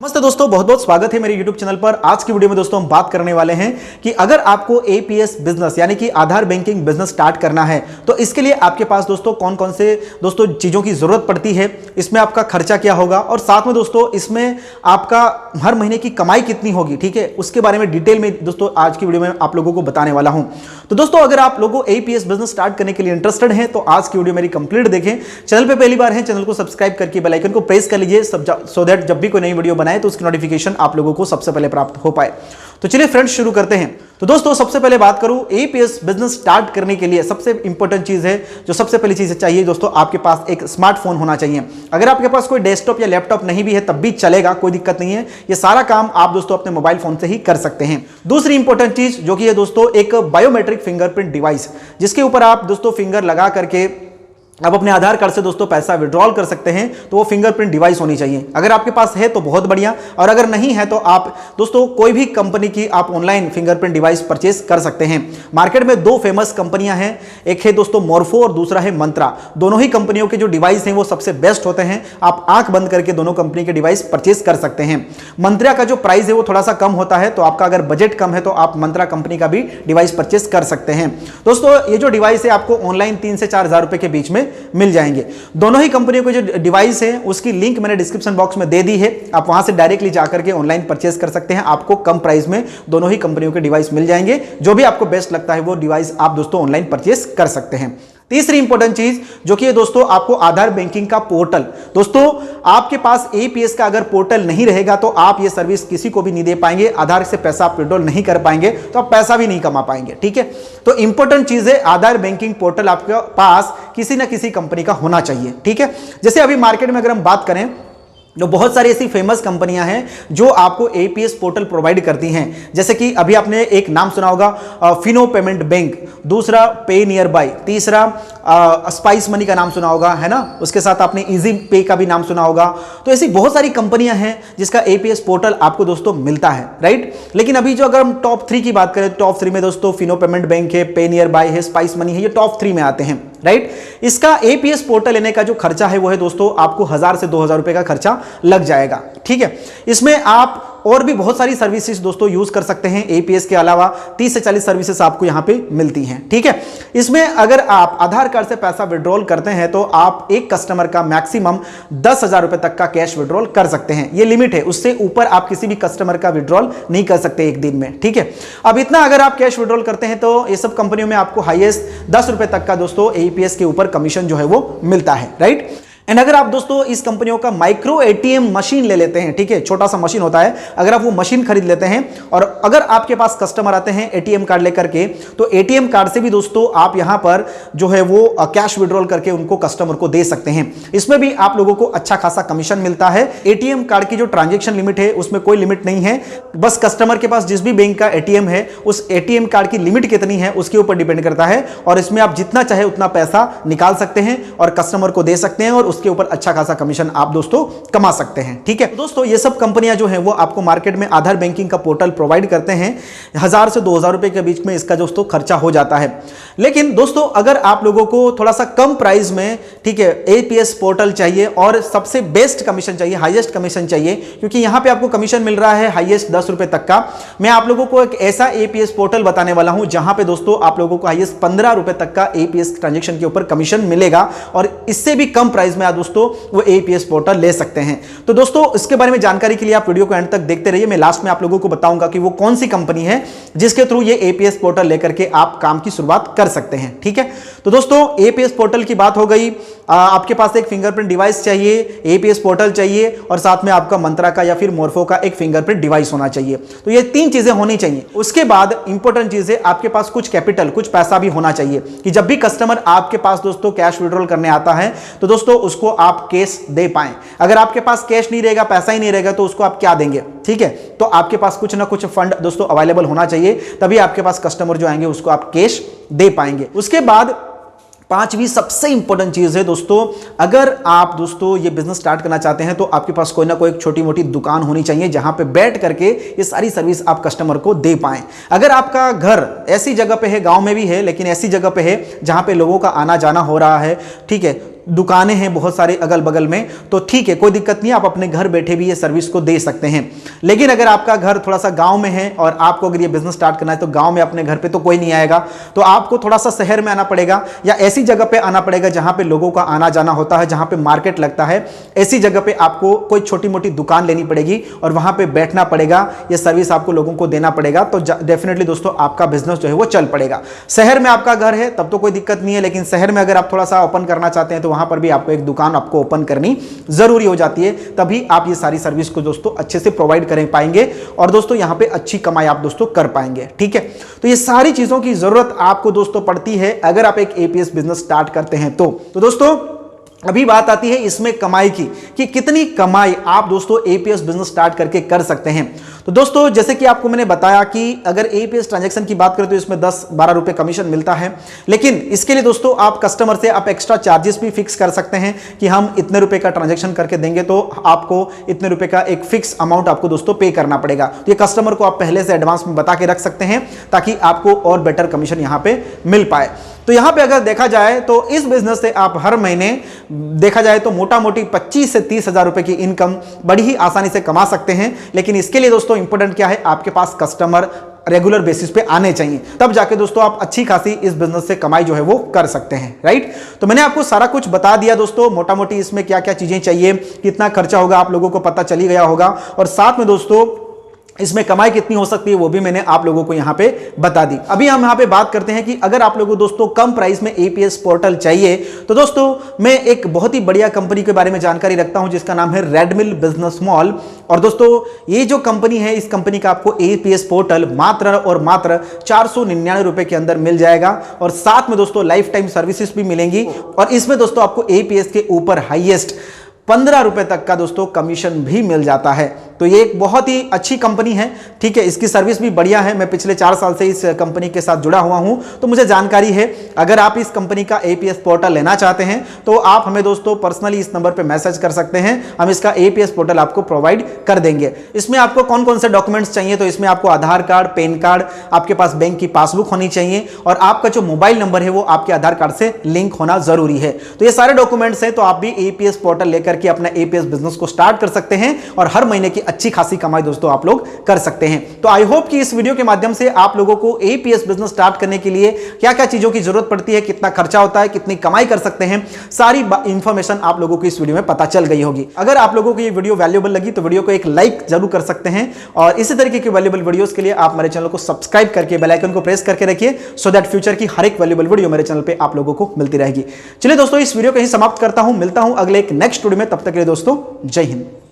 नमस्ते दोस्तों, बहुत बहुत स्वागत है मेरे YouTube चैनल पर। आज की वीडियो में दोस्तों हम बात करने वाले हैं कि अगर आपको एपीएस बिजनेस यानी कि आधार बैंकिंग बिजनेस स्टार्ट करना है तो इसके लिए आपके पास दोस्तों कौन कौन से दोस्तों चीज़ों की ज़रूरत पड़ती है, इसमें आपका खर्चा क्या होगा और साथ में दोस्तों इसमें आपका हर महीने की कमाई कितनी होगी, ठीक है, उसके बारे में डिटेल में दोस्तों आज की वीडियो में आप लोगों को बताने वाला हूं। तो दोस्तों अगर आप लोगों एपीएस बिजनेस स्टार्ट करने के लिए इंटरेस्टेड हैं तो आज की वीडियो मेरी कंप्लीट देखें। चैनल पर पहली बार है, चैनल को सब्सक्राइब करके बेल आइकन को प्रेस कर लीजिए सो दैट जब भी कोई नई वीडियो बनाए तो उसकी नोटिफिकेशन आप लोगों को सबसे पहले प्राप्त हो पाए। तो चलिए फ्रेंड्स शुरू करते हैं। तो दोस्तों सबसे पहले बात करूं एपीएस बिजनेस स्टार्ट करने के लिए सबसे इंपॉर्टेंट चीज है, जो सबसे पहली चीज चाहिए दोस्तों, आपके पास एक स्मार्टफोन होना चाहिए। अगर आपके पास कोई डेस्कटॉप या लैपटॉप नहीं भी है तब भी चलेगा, कोई दिक्कत नहीं है। ये सारा काम आप दोस्तों अपने मोबाइल फोन से ही कर सकते हैं। दूसरी इंपॉर्टेंट चीज जो कि है दोस्तों एक बायोमेट्रिक फिंगरप्रिंट डिवाइस, जिसके ऊपर आप दोस्तों फिंगर लगा करके आप अपने आधार कार्ड से दोस्तों पैसा विड्रॉल कर सकते हैं। तो वो फिंगरप्रिंट डिवाइस होनी चाहिए। अगर आपके पास है तो बहुत बढ़िया, और अगर नहीं है तो आप दोस्तों कोई भी कंपनी की आप ऑनलाइन फिंगरप्रिंट डिवाइस परचेस कर सकते हैं। मार्केट में दो फेमस कंपनियां हैं, एक है दोस्तों मोर्फो और दूसरा है मंत्रा। दोनों ही कंपनियों के जो डिवाइस हैं वो सबसे बेस्ट होते हैं। आप आंख बंद करके दोनों कंपनी के डिवाइस परचेस कर सकते हैं। मंत्रा का जो प्राइस है वो थोड़ा सा कम होता है, तो आपका अगर बजट कम है तो आप मंत्रा कंपनी का भी डिवाइस परचेस कर सकते हैं। दोस्तों ये जो डिवाइस है आपको ऑनलाइन 3 से 4 हज़ार रुपए के बीच में मिल जाएंगे। दोनों ही कंपनियों के जो डिवाइस है उसकी लिंक मैंने डिस्क्रिप्शन बॉक्स में दे दी है, आप वहां से डायरेक्टली जाकर के ऑनलाइन परचेस कर सकते हैं। आपको कम प्राइस में दोनों ही कंपनियों के डिवाइस मिल जाएंगे। जो भी आपको बेस्ट लगता है वो डिवाइस आप दोस्तों ऑनलाइन परचेस कर सकते हैं। तीसरी इंपॉर्टेंट चीज जो कि दोस्तों आपको आधार बैंकिंग का पोर्टल। दोस्तों आपके पास एपीएस का अगर पोर्टल नहीं रहेगा तो आप ये सर्विस किसी को भी नहीं दे पाएंगे। आधार से पैसा आप विड्रॉल नहीं कर पाएंगे तो आप पैसा भी नहीं कमा पाएंगे, ठीक है। तो इंपॉर्टेंट चीज है आधार बैंकिंग पोर्टल आपके पास किसी ना किसी कंपनी का होना चाहिए, ठीक है। जैसे अभी मार्केट में अगर हम बात करें तो बहुत सारी ऐसी फेमस कंपनियां हैं जो आपको एपीएस पोर्टल प्रोवाइड करती हैं। जैसे कि अभी आपने एक नाम सुना होगा फिनो पेमेंट बैंक, दूसरा पे नियर बाय, तीसरा स्पाइस मनी का नाम सुना होगा, है ना। उसके साथ आपने इजी पे का भी नाम सुना होगा। तो ऐसी बहुत सारी कंपनियां हैं जिसका एपीएस पोर्टल आपको दोस्तों मिलता है, राइट। लेकिन अभी जो अगर हम टॉप 3 की बात करें, टॉप 3 में दोस्तों फिनो पेमेंट बैंक है, पे नियर बाय है, स्पाइस मनी है, ये टॉप 3 में आते हैं, राइट। इसका एपीएस पोर्टल लेने का जो खर्चा है वो है दोस्तों आपको 1000 से 2000 रुपए का खर्चा लग जाएगा, ठीक है। इसमें आप और भी बहुत सारी सर्विसेज दोस्तों यूज कर सकते हैं। एपीएस के अलावा 30 से 40 सर्विसेज आपको यहां पे मिलती हैं, ठीक है। इसमें अगर आप आधार कार्ड से पैसा विड्रॉल करते हैं तो आप एक कस्टमर का मैक्सिमम 10,000 रुपए तक का कैश विड्रॉल कर सकते हैं। ये लिमिट है, उससे ऊपर आप किसी भी कस्टमर का विड्रॉल नहीं कर सकते एक दिन में, ठीक है। अब इतना अगर आप कैश विड्रॉल करते हैं तो ये सब कंपनियों में आपको हाईएस्ट 10 रुपए तक का दोस्तों एपीएस के ऊपर कमीशन जो है वो मिलता है, राइट। एंड अगर आप दोस्तों इस कंपनियों का माइक्रो एटीएम मशीन ले लेते हैं, ठीक है, छोटा सा मशीन होता है, अगर आप वो मशीन खरीद लेते हैं और अगर आपके पास कस्टमर आते हैं एटीएम कार्ड लेकर के, तो एटीएम कार्ड से भी दोस्तों आप यहां पर जो है वो कैश विड्रॉल करके उनको कस्टमर को दे सकते हैं। इसमें भी आप लोगों को अच्छा खासा कमीशन मिलता है। एटीएम कार्ड की जो ट्रांजेक्शन लिमिट है उसमें कोई लिमिट नहीं है, बस कस्टमर के पास जिस भी बैंक का एटीएम है उस एटीएम कार्ड की लिमिट कितनी है उसके ऊपर डिपेंड करता है, और इसमें आप जितना चाहे उतना पैसा निकाल सकते हैं और कस्टमर को दे सकते हैं और उसके ऊपर अच्छा खासा कमीशन आप दोस्तों कमा सकते हैं, ठीक है। दोस्तों ये सब कंपनियां जो हैं वो आपको मार्केट में आधार बैंकिंग का पोर्टल प्रोवाइड करते हैं। 1000 से 2000 रुपए के बीच में इसका दोस्तों खर्चा हो जाता है। लेकिन दोस्तों अगर आप लोगों को थोड़ा सा कम प्राइस में, ठीक है, एपीएस पोर्टल चाहिए और सबसे बेस्ट कमीशन चाहिए, हाईएस्ट कमीशन चाहिए, क्योंकि यहां पे आपको कमीशन मिल रहा है हाईएस्ट 10 रुपए तक का, मैं आप लोगों को एक ऐसा एपीएस पोर्टल बताने वाला हूं जहां पे दोस्तों आप लोगों को हाईएस्ट 15 रुपए तक का एपीएस ट्रांजेक्शन के ऊपर कमीशन मिलेगा, और इससे भी कम प्राइस में आप दोस्तों वो एपीएस पोर्टल ले सकते हैं। तो दोस्तों इसके बारे में जानकारी के लिए आप वीडियो को एंड तक देखते रहिए। मैं लास्ट में आप लोगों को बताऊंगा कि वो कौन सी कंपनी है जिसके थ्रू ये एपीएस पोर्टल लेकर के आप काम की शुरुआत कर सकते हैं, ठीक है। तो दोस्तों एपीएस पोर्टल की बात हो गई, आपके पास एक फिंगरप्रिंट डिवाइस चाहिए, एपीएस पोर्टल चाहिए और साथ में आपका मंत्रा का या फिर मोर्फो का एक फिंगरप्रिंट डिवाइस होना चाहिए। तो ये 3 चीजें होनी चाहिए। उसके बाद इंपॉर्टेंट चीज है आपके पास कुछ कैपिटल, कुछ पैसा भी होना चाहिए कि जब भी कस्टमर आपके पास दोस्तों कैश विड्रॉल करने आता है तो दोस्तों उसको आप कैश दे पाएं। अगर आपके पास कैश नहीं रहेगा, पैसा ही नहीं रहेगा तो उसको आप क्या देंगे, ठीक है। तो आपके पास कुछ ना कुछ फंड दोस्तों अवेलेबल होना चाहिए, तभी आपके पास कस्टमर जो आएंगे उसको आप कैश दे पाएंगे। उसके बाद 5वीं सबसे इंपॉर्टेंट चीज है दोस्तों, अगर आप दोस्तों ये बिजनेस स्टार्ट करना चाहते हैं तो आपके पास कोई ना कोई एक छोटी मोटी दुकान होनी चाहिए जहां पे बैठ करके ये सारी सर्विस आप कस्टमर को दे पाएं। अगर आपका घर ऐसी जगह पे है, गांव में भी है लेकिन ऐसी जगह पे है जहां पे लोगों का आना जाना हो रहा है, ठीक है, दुकानें हैं बहुत सारे अगल बगल में, तो ठीक है, कोई दिक्कत नहीं, आप अपने घर बैठे भी ये सर्विस को दे सकते हैं। लेकिन अगर आपका घर थोड़ा सा गांव में है और आपको अगर ये बिजनेस स्टार्ट करना है तो गांव में अपने घर पे तो कोई नहीं आएगा, तो आपको थोड़ा सा शहर में आना पड़ेगा या ऐसी जगह पे आना पड़ेगा जहां पे लोगों का आना जाना होता है, जहां पे मार्केट लगता है। ऐसी जगह पे आपको कोई छोटी मोटी दुकान लेनी पड़ेगी और वहां पे बैठना पड़ेगा, ये सर्विस आपको लोगों को देना पड़ेगा, तो डेफिनेटली दोस्तों आपका बिजनेस जो है वो चल पड़ेगा। शहर में आपका घर है तब तो कोई दिक्कत नहीं है, लेकिन शहर में अगर आप थोड़ा सा ओपन करना चाहते हैं तो वहां पर भी आपको एक दुकान आपको ओपन करनी जरूरी हो जाती है, तभी आप ये सारी सर्विस को दोस्तों अच्छे से प्रोवाइड कर पाएंगे और दोस्तों यहां पे अच्छी कमाई आप दोस्तों कर पाएंगे। ठीक है, तो ये सारी चीजों की जरूरत आपको दोस्तों पड़ती है अगर आप एक एपीएस बिजनेस स्टार्ट करते हैं तो दोस्तों अभी बात आती है इसमें कमाई की कि कितनी कमाई आप दोस्तों एपीएस बिजनेस स्टार्ट करके कर सकते हैं। तो दोस्तों जैसे कि आपको मैंने बताया कि अगर एपीएस ट्रांजैक्शन की बात करें तो इसमें 10-12 रुपए कमीशन मिलता है, लेकिन इसके लिए दोस्तों आप कस्टमर से आप एक्स्ट्रा चार्जेस भी फिक्स कर सकते हैं कि हम इतने रुपए का ट्रांजैक्शन करके देंगे तो आपको इतने रुपए का एक फिक्स अमाउंट आपको दोस्तों पे करना पड़ेगा। तो ये कस्टमर को आप पहले से एडवांस में बता के रख सकते हैं ताकि आपको और बेटर कमीशन यहां पे मिल पाए। तो यहां पे अगर देखा जाए तो इस बिजनेस से आप हर महीने देखा जाए तो मोटा मोटी 25 से 30 हजार रुपए की इनकम बड़ी ही आसानी से कमा सकते हैं। लेकिन इसके लिए दोस्तों इंपॉर्टेंट क्या है, आपके पास कस्टमर रेगुलर बेसिस पे आने चाहिए, तब जाके दोस्तों आप अच्छी खासी इस बिजनेस से कमाई जो है वो कर सकते हैं। राइट, तो मैंने आपको सारा कुछ बता दिया दोस्तों, मोटा मोटी इसमें क्या क्या चीजें चाहिए, कितना खर्चा होगा आप लोगों को पता चली गया होगा, और साथ में दोस्तों इसमें कमाई कितनी हो सकती है वो भी मैंने आप लोगों को यहां पे बता दी। अभी हम यहां पे बात करते हैं कि अगर आप लोगों को दोस्तों कम प्राइस में एपीएस पोर्टल चाहिए तो दोस्तों मैं एक बहुत ही बढ़िया कंपनी के बारे में जानकारी रखता हूं जिसका नाम है रेडमिल बिजनेस मॉल। और दोस्तों ये जो कंपनी है, इस कंपनी का आपको एपीएस पोर्टल मात्र और मात्र 499 रुपए के अंदर मिल जाएगा और साथ में दोस्तों लाइफ टाइम सर्विसेज भी मिलेंगी और इसमें दोस्तों आपको एपीएस के ऊपर हाईएस्ट 15 रुपए तक का दोस्तों कमीशन भी मिल जाता है। तो ये एक बहुत ही अच्छी कंपनी है। ठीक है, इसकी सर्विस भी बढ़िया है, मैं पिछले 4 साल से इस कंपनी के साथ जुड़ा हुआ हूं तो मुझे जानकारी है। अगर आप इस कंपनी का एपीएस पोर्टल लेना चाहते हैं तो आप हमें दोस्तों पर्सनली इस नंबर पे मैसेज कर सकते हैं, हम इसका एपीएस पोर्टल आपको प्रोवाइड कर देंगे। इसमें आपको कौन कौन से डॉक्यूमेंट्स चाहिए, तो इसमें आपको आधार कार्ड, पैन कार्ड, आपके पास बैंक की पासबुक होनी चाहिए और आपका जो मोबाइल नंबर है वो आपके आधार कार्ड से लिंक होना जरूरी है। तो ये सारे डॉक्यूमेंट्स हैं, तो आप भी एपीएस पोर्टल लेकर के अपना एपीएस बिजनेस को स्टार्ट कर सकते हैं और हर महीने की अच्छी खासी कमाई दोस्तों आप लोग कर सकते हैं। तो आई होप कि इस वीडियो के माध्यम से आप लोगों को एपीएस बिजनेस स्टार्ट करने के लिए क्या क्या चीजों की जरूरत पड़ती है, कितना खर्चा होता है, कितनी कमाई कर सकते हैं, सारी इंफॉर्मेशन आप लोगों को इस वीडियो में पता चल गई होगी। अगर आप लोगों को ये वीडियो वैल्यूएबल लगी तो वीडियो को एक लाइक जरूर कर सकते हैं और इसी तरीके की वैल्यूएबल वीडियोस के लिए आप हमारे चैनल को सब्सक्राइब करके बेल आइकन को प्रेस करके रखिए सो दैट फ्यूचर की हर एक वैल्यूएबल वीडियो मेरे चैनल पे आप लोगों को मिलती रहेगी। चलिए दोस्तों इस वीडियो को यहीं समाप्त करता हूं, मिलता हूं अगले एक नेक्स्ट वीडियो में, तब तक के लिए दोस्तों जय हिंद।